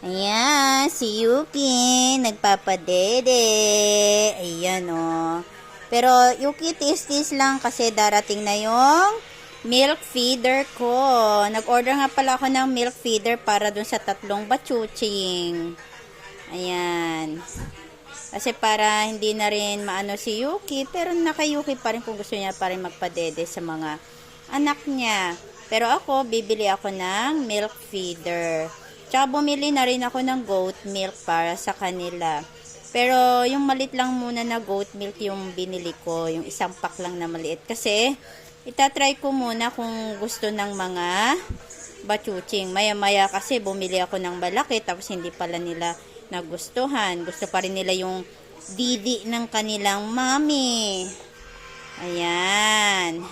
Ayan, si Yuki, nagpapadede. Ayan, oh. Pero, Yuki, tis-tis lang kasi darating na yung milk feeder ko. Nag-order nga pala ako ng milk feeder para dun sa 3 bachuching. Ayan. Kasi para hindi na rin maano si Yuki, pero naka-Yuki pa rin kung gusto niya pa rin magpadede sa mga anak niya. Pero ako, bibili ako ng milk feeder. Tsaka bumili na rin ako ng goat milk para sa kanila. Pero yung malit lang muna na goat milk yung binili ko. Yung isang pack lang na maliit. Kasi itatry ko muna kung gusto ng mga bachuching. Maya-maya kasi bumili ako ng malaki tapos hindi pala nila nagustuhan. Gusto pa rin nila yung didi ng kanilang mami. Ayan.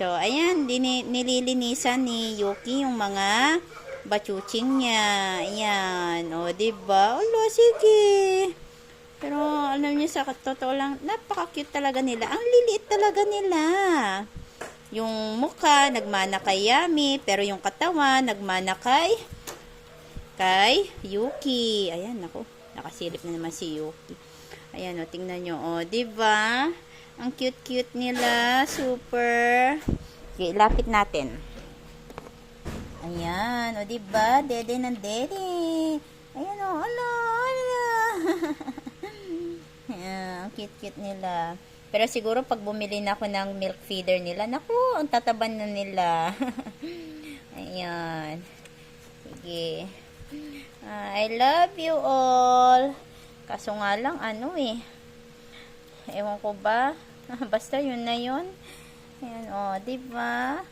So, ayan, nililinisan ni Yuki yung mga bachuching niya. Ayan. O, diba? Alo, sige. Pero, alam niyo, sa totoo lang, napaka-cute talaga nila. Ang liliit talaga nila. Yung mukha, nagmana kay Yami. Pero yung katawan, nagmana kay Yuki. Ayan, ako. Nakasilip na naman si Yuki. Ayan, o, tingnan nyo. O, diba? Ang cute-cute nila. Super. Okay, lapit natin. Ayan, o, diba? Dede ng dede. Ayan, o, ala, ala. Ayan, ang cute-cute nila. Pero siguro, pag bumili na ako ng milk feeder nila, naku, ang tataban na nila. Ayan. Sige. I love you all. Kaso nga lang, ewan ko ba? Basta yun na yun. Ayan, o, diba?